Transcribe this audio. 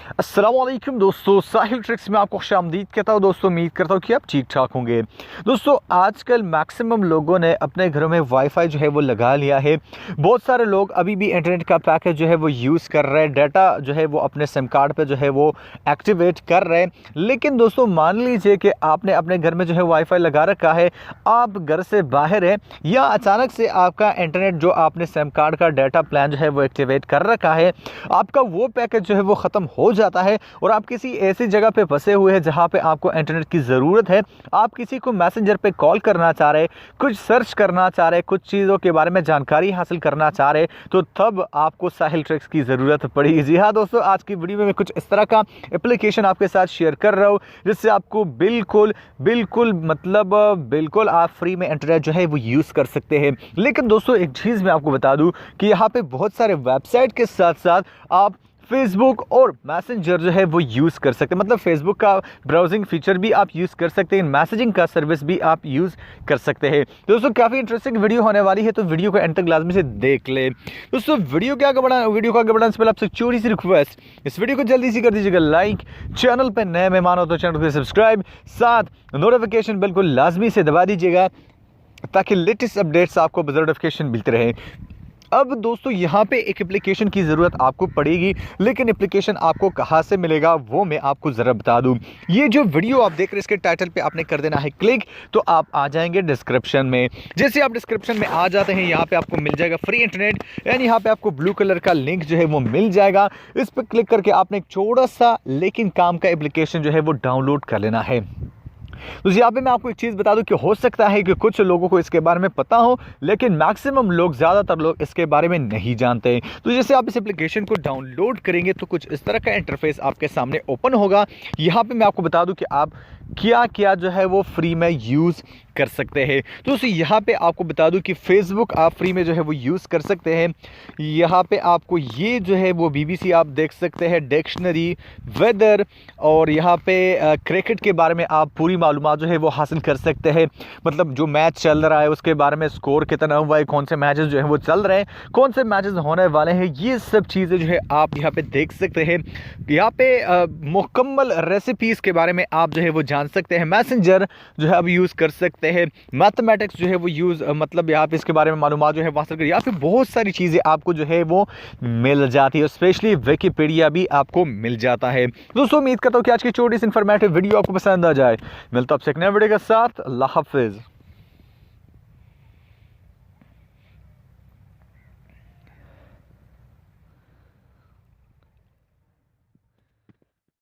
अस्सलामुअलैकुम दोस्तों, साहिल ट्रिक्स में आपको खुशामदीद कहता हूँ। दोस्तों उम्मीद करता हूँ कि आप ठीक ठाक होंगे। दोस्तों आजकल मैक्सिमम लोगों ने अपने घरों में वाईफाई जो है वो लगा लिया है। बहुत सारे लोग अभी भी इंटरनेट का पैकेज जो है वो यूज़ कर रहे हैं, डाटा जो है वो अपने सिम कार्ड पे जो है वो एक्टिवेट कर रहे हैं। लेकिन दोस्तों मान लीजिए कि आपने अपने घर में जो है वाईफाई लगा रखा है, आप घर से बाहर हैं या अचानक से आपका इंटरनेट जो आपने सिम कार्ड का डाटा प्लान जो है वो एक्टिवेट कर रखा है, आपका वो पैकेज जो है वो ख़त्म हो जाता है और आप किसी ऐसी जगह पे फंसे हुए हैं जहां पे आपको इंटरनेट की ज़रूरत है। आप किसी को मैसेंजर पे कॉल करना चाह रहे, कुछ सर्च करना चाह रहे, कुछ चीज़ों के बारे में जानकारी हासिल करना चाह रहे, तो तब आपको साहिल ट्रिक्स की ज़रूरत पड़ेगी। जी हाँ दोस्तों, आज की वीडियो में मैं कुछ इस तरह का एप्लीकेशन आपके साथ शेयर कर रहा हूँ जिससे आपको बिल्कुल बिल्कुल आप फ्री में इंटरनेट जो है वो यूज़ कर सकते हैं। लेकिन दोस्तों एक चीज़ मैं आपको बता दूँ कि यहाँ पे बहुत सारे वेबसाइट के साथ साथ आप फेसबुक और मैसेंजर जो है वो यूज़ कर सकते हैं। मतलब फेसबुक का ब्राउजिंग फीचर भी आप यूज़ कर सकते हैं, मैसेजिंग का सर्विस भी आप यूज़ कर सकते हैं। दोस्तों काफ़ी इंटरेस्टिंग वीडियो होने वाली है, तो वीडियो को एंड तक लाजमी से देख ले। दोस्तों वीडियो को आगे बढ़ाने से पहले आपसे छोटी सी रिक्वेस्ट, इस वीडियो को जल्दी से कर दीजिएगा लाइक, चैनल पर नए मेहमान हो तो चैनल को सब्सक्राइब, साथ नोटिफिकेशन बिल्कुल लाजमी से दबा दीजिएगा ताकि लेटेस्ट अपडेट्स आपको नोटिफिकेशन मिलते रहे। अब दोस्तों यहाँ पे एक एप्लीकेशन की ज़रूरत आपको पड़ेगी, लेकिन एप्लीकेशन आपको कहाँ से मिलेगा वो मैं आपको ज़रा बता दूँ। ये जो वीडियो आप देख रहे हैं इसके टाइटल पे आपने कर देना है क्लिक, तो आप आ जाएंगे डिस्क्रिप्शन में। जैसे आप डिस्क्रिप्शन में आ जाते हैं, यहाँ पे आपको मिल जाएगा फ्री इंटरनेट, यानी यहाँ पे आपको ब्लू कलर का लिंक जो है वो मिल जाएगा। इस पर क्लिक करके आपने एक छोटा सा लेकिन काम का एप्लीकेशन जो है वो डाउनलोड कर लेना है। तो यहाँ पे मैं आपको एक चीज़ बता दूं कि हो सकता है कि कुछ लोगों को इसके बारे में पता हो, लेकिन मैक्सिमम लोग, ज़्यादातर लोग इसके बारे में नहीं जानते। तो जैसे आप इस एप्लीकेशन को डाउनलोड करेंगे तो कुछ इस तरह का इंटरफेस आपके सामने ओपन होगा। यहाँ पे मैं आपको बता दूं कि आप क्या क्या जो है वो फ्री में यूज़ कर सकते हैं। तो उसी यहाँ पे आपको बता दूं कि फेसबुक आप फ्री में जो है वो यूज़ कर सकते हैं। यहाँ पे आपको ये जो है वो BBC आप देख सकते हैं, डिक्शनरी, वेदर, और यहाँ पे क्रिकेट के बारे में आप पूरी मालूमात जो है वो हासिल कर सकते हैं। मतलब जो मैच चल रहा है उसके बारे में, स्कोर कितना हुआ है, कौन से मैचेस जो है वो चल रहे हैं, कौन से मैचेस होने वाले हैं, ये सब चीज़ें जो है आप यहाँ पे देख सकते हैं। यहाँ पे मुकम्मल रेसिपीज़ के बारे में आप जो है वो जान सकते हैं। मैसेंजर जो है आप यूज़ कर सकते हैं। मैथमेटिक्स जो है वो यूज़ मतलब यहाँ पे इसके बारे में मालूमात जो है हासिल कर, यहाँ पे बहुत सारी चीज़ें आपको जो है वो मिल जाती है। स्पेशली विकिपीडिया भी आपको मिल जाता है। दोस्तों उम्मीद करता हूँ कि आज की छोटी सी इंफॉर्मेटिव वीडियो आपको पसंद आ जाए। मिलता हूं आपसे एक नए वीडियो के साथ। अल्लाह हाफिज़।